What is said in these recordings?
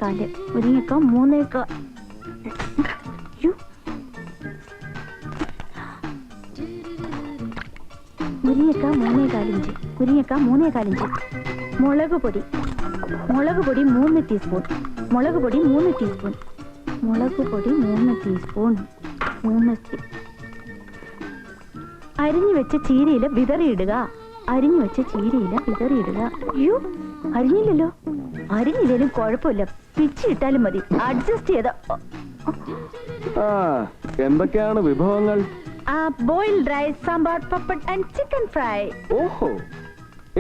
4:15. മുരിങ്ങക്ക 3. മുരിങ്ങക്ക 3:15. മുരിങ്ങക്ക 3:15. മുളക് പൊടി 3 ടീസ്പൂൺ. മുളക് പൊടി 3 ടീസ്പൂൺ. മുളക് പൊടി 3 ടീസ്പൂൺ. അരിഞ്ഞു വെച്ച ചീരയില വിതറിയിടുക. അരിഞ്ഞു വെച്ച ചീരയില വിതറിയിടുക. അയ്യോ, അരിഞ്ഞില്ലല്ലോ. അരിഞ്ഞില്ലേലും കുഴപ്പമില്ല, പിച്ചിട്ടാലും മതി. അഡ്ജസ്റ്റ് ചെയ്ത. എന്തൊക്കെയാണ് വിഭവങ്ങൾ? Boiled rice, sambar, papad and chicken fry. ഓഹോ,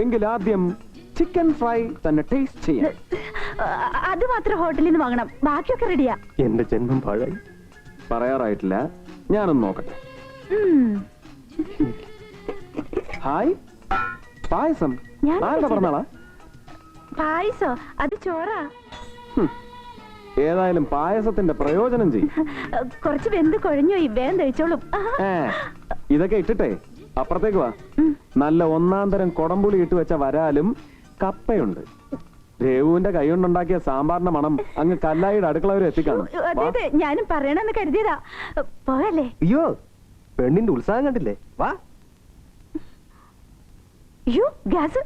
എങ്കിൽ ആദ്യം ചിക്കൻ ഫ്രൈ തന്നെ ടേസ്റ്റ് ചെയ്യാം. അത് മാത്രം ഹോട്ടലിൽ നിന്ന് വാങ്ങണം, ബാക്കിയൊക്കെ റെഡിയാ. എന്റെ ജന്മം പാഴായി. പറയാറായിട്ടില്ല, ഞാനൊന്ന് നോക്കട്ടെ. ഹായ്, പായസം ആരുടെ പറഞ്ഞാളാ? പായസോ? അത് ചോറാ. ഏതായാലും പായസത്തിന്റെ പ്രയോജനം ചെയ്യും. കുറച്ച് വെന്ത് കുഴഞ്ഞു പോയി, വേഗം കഴിച്ചോളും. ഇതൊക്കെ ഇട്ടിട്ടെ അപ്പുറത്തേക്ക് വാ. നല്ല 1-ാം തരം കൊടംപുളി ഇട്ട് വെച്ച വരാലും കപ്പയുണ്ട്. രേവുവിന്റെ കൈ കൊണ്ടുണ്ടാക്കിയ സാമ്പാറിന്റെ മണം അങ്ങ് കല്ലായിയുടെ അടുക്കള വരെ എത്തിക്കാണും. അതെ, ഞാനും പറയണമെന്ന് കരുതിയതാ. പോയല്ലേ? അയ്യോ, പെണ്ണിന്റെ ഉത്സാഹം കണ്ടില്ലേ? വാ. അയ്യോ, ഗ്യാസ്.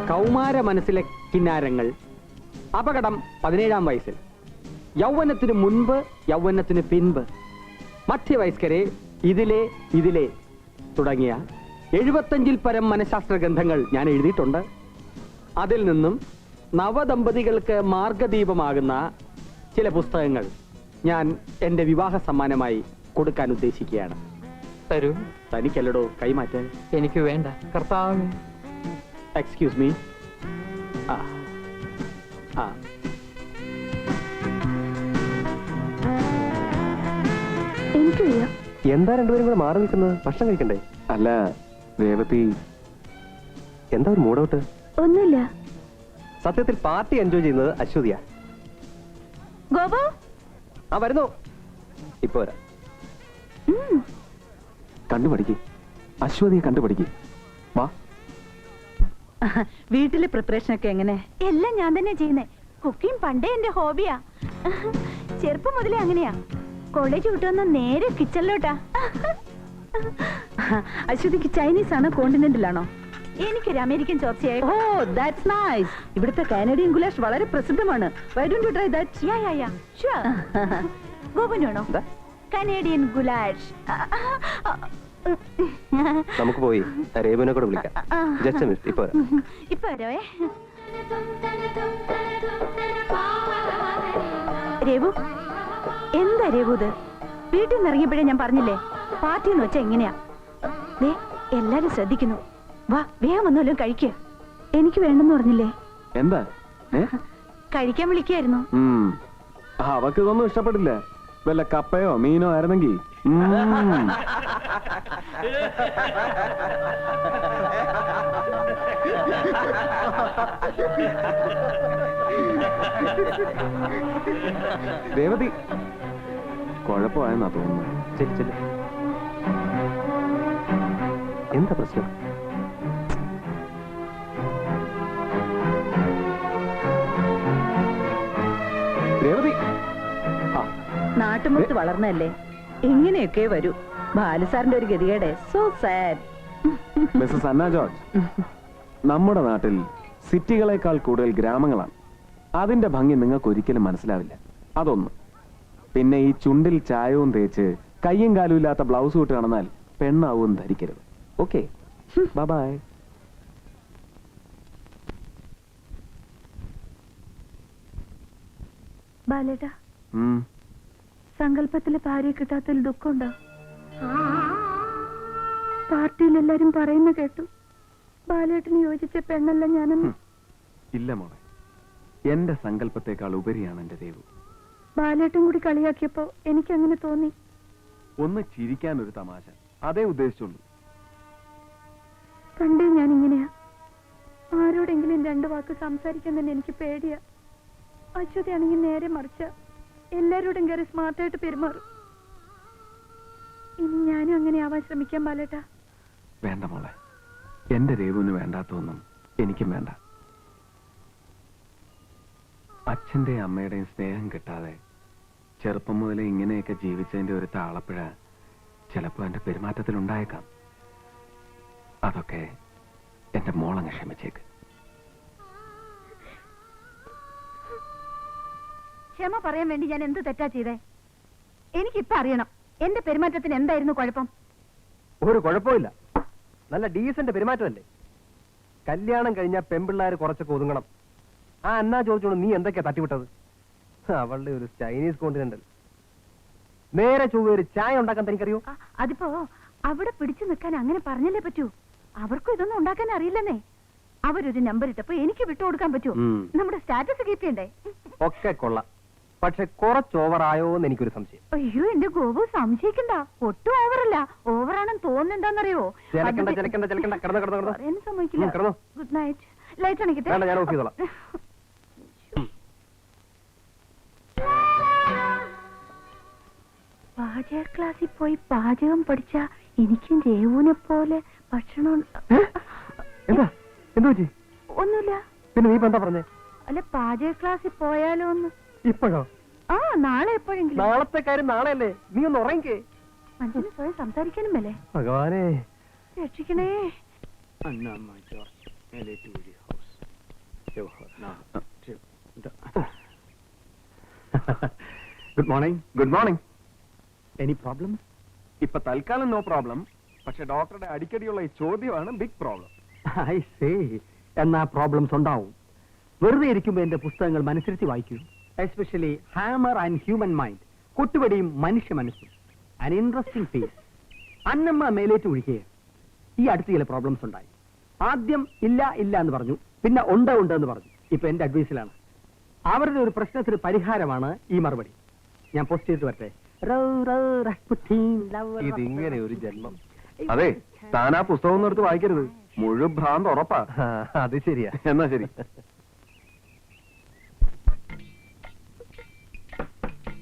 കൗമാര മനസ്സിലെ കിന്നാരങ്ങൾ. അപകടം 17-ാം വയസ്സിൽ. യൗവനത്തിന് മുൻപ്, യൗവനത്തിന് പിൻപ്, മധ്യവയസ്കരെ, ഇതിലെ തുടങ്ങിയ 75-ൽ പരം മനഃശാസ്ത്ര ഗ്രന്ഥങ്ങൾ ഞാൻ എഴുതിയിട്ടുണ്ട്. അതിൽ നിന്നും നവദമ്പതികൾക്ക് മാർഗദീപമാകുന്ന ചില പുസ്തകങ്ങൾ ഞാൻ എൻ്റെ വിവാഹ സമ്മാനമായി കൊടുക്കാൻ ഉദ്ദേശിക്കുകയാണ്. തരൂ. തനിക്കല്ലടോ കൈമാറ്റാൻ. എനിക്ക് വേണ്ട കർത്താവ്. Excuse me. എന്താ രണ്ടുപേരും കൂടെ മാറി നിൽക്കുന്നത്? ഭക്ഷണം കഴിക്കണ്ടേ? അല്ല രേവതി, എന്താ ഒരു മൂടൗട്ട്? ഒന്നുമില്ല. സത്യത്തിൽ പാർട്ടി എൻജോയ് ചെയ്യുന്നത് അശ്വതിയാ. ഗോപു വരുന്നു. ഇപ്പൊ വരാം. കണ്ടുപഠിക്ക്, അശ്വതിയെ കണ്ടുപഠിക്ക്. വാ. വീട്ടിലെ പ്രിപ്പറേഷൻ ഒക്കെ എങ്ങനെ? എല്ലാം ഞാൻ തന്നെ ചെയ്യുന്നേ. കുക്കിംഗ് പണ്ടേ എന്റെ ഹോബിയാ. ചെറുപ്പം മുതലേ അങ്ങനെയാ. കോളേജ് വിട്ടുവന്ന നേരെ കിച്ചണിലോട്ടാ. അശ്വതിക്ക് ചൈനീസ് ആണോ കോണ്ടിനെന്റലാണോ? എനിക്കൊരു അമേരിക്കൻ ചോർച്ചയായി. Oh, that's nice. ഇവിടുത്തെ കാനഡിയൻ ഗുലാഷ് വളരെ പ്രസിദ്ധമാണ്. Why don't you try that? Yeah sure. ഗോപനാണോ കനേഡിയൻ ഗുലാഷ്? നമുക്ക് പോയി രേവുവിനെ കൂടെ വിളിക്കാം. ജസ്റ്റ് മിനിറ്റ്, ഇപ്പൊ വരാവേ. രേവു, എന്താ രേവു ഇത്? വീട്ടിൽ നിന്ന് ഇറങ്ങിയപ്പോഴേ ഞാൻ പറഞ്ഞില്ലേ, പാർട്ടി എന്ന് വെച്ചാ എങ്ങനെയാ? എല്ലാരും ശ്രദ്ധിക്കുന്നു. വാ, വേഗം വന്നല്ലോ കഴിക്കുക. എനിക്ക് വേണ്ടെന്ന് പറഞ്ഞില്ലേ? എന്താ കഴിക്കാൻ വിളിക്കായിരുന്നു. അവക്ക് ഇതൊന്നും ഇഷ്ടപ്പെടില്ല. വല്ല കപ്പയോ മീനോ ആയിരുന്നെങ്കിൽ. രേവതി കുഴപ്പമായെന്നാ തോന്നുന്നു. ശരി ശരി. എന്താ പ്രശ്നം? രേവതി നാട്ടുമ്പുറത്ത് വളർന്നല്ലേ, ഇങ്ങനെയൊക്കെ വരൂ. ബാലുസാറിന്റെ ഒരു ഗതികേടെ. So sad. Mrs Anna George, നമ്മുടെ നാട്ടിൽ സിറ്റികളെക്കാൾ കൂടുതൽ ഗ്രാമങ്ങളാണ്. അതിന്റെ ഭംഗി നിങ്ങൾക്ക് ഒരിക്കലും മനസ്സിലാവില്ല. അതൊന്ന്. പിന്നെ ഈ ചുണ്ടിൽ ചായവും തേച്ച് കയ്യും കാലും ഇല്ലാത്ത ബ്ലൗസ് ഇട്ട് കാണന്നാൽ പെണ്ണാവും ധരിക്കരുത്. Okay, by. ബാലേട്ടാ, സങ്കല്പത്തിലെ ഭാര്യ കിട്ടാത്തതിൽ ദുഃഖമുണ്ടോ? പാർട്ടിയിൽ എല്ലാരും പറയുന്ന കേട്ടു, ബാലേട്ടന് യോജിച്ച പെണ്ണല്ല ഞാനെന്ന്. ഇല്ല മോളെ, എന്റെ സങ്കല്പത്തെക്കാൾ ഉപരിയാണ് എന്റെ ദേവു. ബാലേട്ടും കൂടി കളിയാക്കിയപ്പോ എനിക്ക് അങ്ങനെ തോന്നി. ഒന്ന് ചിരിക്കാൻ ഒരു തമാശ, അതേ ഉദ്ദേശിച്ചുള്ളൂ. പണ്ടേ ഞാൻ ഇങ്ങനെയാ. ആരോടെങ്കിലും 2 വാക്ക് സംസാരിക്കാൻ തന്നെ എനിക്ക് പേടിയാ. അശ്വതിയാണെങ്കിൽ നേരെ മറിച്ച എല്ലാരോടും കയറി സ്മാർട്ടായിട്ട് പെരുമാറും. ഇനി ഞാനും അങ്ങനെ ആവാൻ ശ്രമിക്കാൻ ബാലേട്ടാ. വേണ്ട മോളെ, എന്റെ ദേവുവിന് വേണ്ടാത്തൊന്നും എനിക്കും വേണ്ട. അച്ഛന്റെയും അമ്മയുടെയും സ്നേഹം കിട്ടാതെ ചെറുപ്പം മുതലേ ഇങ്ങനെയൊക്കെ ജീവിച്ചതിന്റെ ഒരു താളപ്പിഴ ചിലപ്പോ എന്റെ പെരുമാറ്റത്തിൽ ഉണ്ടായേക്കാം. അതൊക്കെ എന്റെ മോളങ്ങ് ക്ഷമിച്ചേക്ക്. ക്ഷമ പറയാൻ വേണ്ടി ഞാൻ എന്ത് തെറ്റാ ചെയ്തേ? എനിക്കിപ്പോ അറിയണം എന്റെ പെരുമാറ്റത്തിന് എന്തായിരുന്നു കുഴപ്പം. ഒരു കുഴപ്പമില്ല, നല്ല ഡീസന്റ് പെരുമാറ്റമല്ലേ. കല്യാണം കഴിഞ്ഞാൽ പെൺപിള്ളേർ കുറച്ചൊക്കെ ഒതുങ്ങണം. ആ അന്നാ ചോദിച്ചോണ്ട് നീ എന്തൊക്കെയാ തട്ടിവിട്ടത്? അവളുടെ ഒരു ചൈനീസ് കോണ്ടിനെന്റൽ. നേരെ ചൊവ്വ ഒരു ചായ ഉണ്ടാക്കാൻ തനിക്കറിയോ? അതിപ്പോ അവിടെ പിടിച്ചു നിൽക്കാൻ അങ്ങനെ പറഞ്ഞല്ലേ പറ്റൂ. അവർക്കും ഇതൊന്നും ഉണ്ടാക്കാൻ അറിയില്ലെന്നേ. അവരൊരു നമ്പർ ഇട്ടപ്പോ എനിക്ക് വിട്ടുകൊടുക്കാൻ പറ്റുമോ? നമ്മുടെ സ്റ്റാറ്റസ് കീപ്പ് ചെയ്യണ്ടേ? ഒക്കെ കൊള്ളാം, പക്ഷെ കുറച്ച് ഓവറായോ എന്ന് എനിക്കൊരു സംശയം. അയ്യോ എന്റെ ഗോപു, സംശയിക്കണ്ട. ഒട്ടും ഓവറല്ല. ഓവറാണെന്ന് തോന്നുന്നുണ്ടെന്നറിയോ? സമ്മതിക്കില്ല. Good night. ലൈറ്റ് അണിക്കട്ടെ? ഞാൻ ഓഫ് ചെയ്തോളാം. പാചക ക്ലാസ്സിൽ പോയി പാചകം പഠിച്ച എനിക്കും ദേവുവിനെ പോലെ ഭക്ഷണം. എന്താ എന്തു പറ്റി? ഒന്നുമില്ല. പിന്നെ നീ എന്താ പറഞ്ഞേ? അല്ല, പാചക ക്ലാസ്സിൽ പോയാലോ ഒന്ന്. ഇപ്പോഴോ? ആ, നാളെ എപ്പോഴെങ്കിലും. നാളത്തെ കാര്യം നാളെയല്ലേ, നീ ഒന്ന് ഉറങ്ങിക്കേ. മനുഷ്യന് സ്വയം സംസാരിക്കാനും മേലെ. ഭഗവാനെ രക്ഷിക്കണേ. Good morning. Good morning. Any problem? ഇപ്പൊ തൽക്കാലം നോ പ്രോബ്ലം. പക്ഷെ ഡോക്ടറുടെ അടിക്കടിയുള്ള ഈ ചോദ്യമാണ് ബിഗ് പ്രോബ്ലം. I say. എന്നാ പ്രോബ്ലംസ് ഉണ്ടാവും. വെറുതെ ഇരിക്കുമ്പോ എന്റെ പുസ്തകങ്ങൾ മനസ്സിരുത്തി വായിക്കൂ. Especially hammer and human mind, കൊട്ടുപടിയും മനുഷ്യ മനസ്സും. An interesting phase. അന്നമ്മ മേലേറ്റ് ഒഴിക്കുക. ഈ അടുത്ത് ചില പ്രോബ്ലംസ് ഉണ്ടായി. ആദ്യം ഇല്ല ഇല്ല എന്ന് പറഞ്ഞു, പിന്നെ ഉണ്ട് ഉണ്ട് എന്ന് പറഞ്ഞു. ഇപ്പൊ എന്റെ അഡ്വൈസിലാണ്. അവരുടെ ഒരു പ്രശ്നത്തിന് പരിഹാരമാണ് ഈ മറുപടി. ഞാൻ പോസ്റ്റ് ചെയ്തിട്ട് വരട്ടെ. ഇതിങ്ങനെ ഒരു ജന്മം. അതെ, താൻ ആ പുസ്തകം ഒന്നും എടുത്ത് വായിക്കരുത്. മുഴുവൻ ഭ്രാന്ത് ഉറപ്പാ. അത് ശരിയാ. എന്നാ ശരി.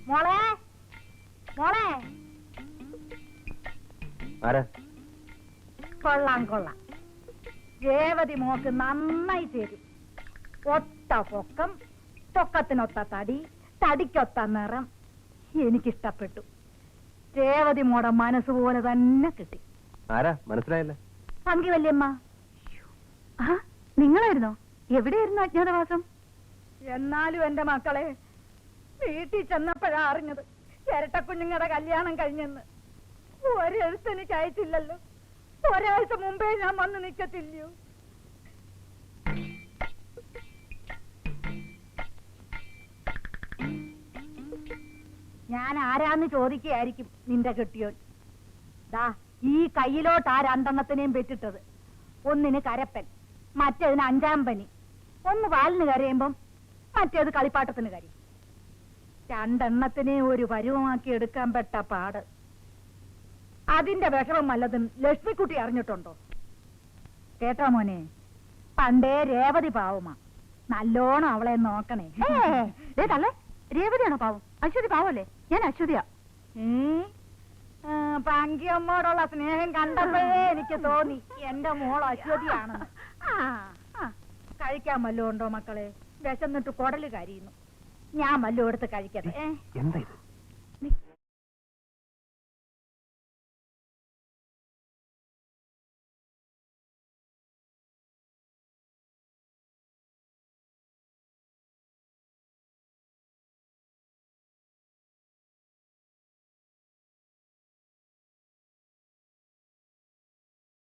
മോളെ, മോളെ. ആരാ? കൊള്ളാം കൊള്ളാം. രേവതി മോക്ക് നന്നായി ചേരും. ഒത്ത പൊക്കം, പൊക്കത്തിനൊത്ത തടി, തടിക്കൊത്ത നിറം. എനിക്കിഷ്ടപ്പെട്ടു. രേവതി മോടെ മനസ്സുപോലെ തന്നെ കിട്ടി. ആരാ? മനസ്സിലായില്ല. പങ്കി വല്യമ്മ. ആ, നിങ്ങളായിരുന്നോ? എവിടെയായിരുന്നു അജ്ഞാതവാസം? എന്നാലും എന്റെ മക്കളെ, വീട്ടിൽ ചെന്നപ്പോഴാ അറിഞ്ഞത് ഇരട്ട കുഞ്ഞുങ്ങളുടെ കല്യാണം കഴിഞ്ഞെന്ന്. ഒരെഴുത്തെനിക്ക് അയച്ചില്ലല്ലോ. ഒരാഴ്ച മുമ്പേ ഞാൻ വന്ന് നിൽക്കത്തില്ലയോ? ഞാൻ ആരാന്ന് ചോദിക്കുകയായിരിക്കും നിന്റെ കെട്ടിയോൻ. ദാ ഈ കയ്യിലോട്ട് ആ 2 എണ്ണത്തിനെയും പെറ്റിട്ടത്. ഒന്നിന് കരപ്പൻ, മറ്റേതിന് 5-ാം പനി. ഒന്ന് വാലിന് കരയുമ്പം മറ്റേത് കളിപ്പാട്ടത്തിന് കരയും. 2 എണ്ണത്തിനെ ഒരു പരുവമാക്കി എടുക്കാൻ പെട്ട പാട്. അതിന്റെ വിഷമം വല്ലതും ലക്ഷ്മിക്കുട്ടി അറിഞ്ഞിട്ടുണ്ടോ? കേട്ടോ മോനെ, പണ്ടേ രേവതി പാവമാ. നല്ലോണം അവളെ നോക്കണേ. തള്ളേ, രേവതിയാണോ പാവം? അശ്വതി പാവല്ലേ? ഞാൻ അശ്വതിയാ. പങ്കിയമ്മോടുള്ള സ്നേഹം കണ്ടപ്പോഴേ എനിക്ക് തോന്നി എന്റെ മോൾ അശ്വതിയാണെന്ന്. കഴിക്കാൻ വല്ലതും ഉണ്ടോ മക്കളെ? വിശന്നിട്ട് കുടല് കരിയുന്നു. ഞാൻ വല്ലതും എടുത്ത് കഴിക്കട്ടെ. എന്താ ഇത്?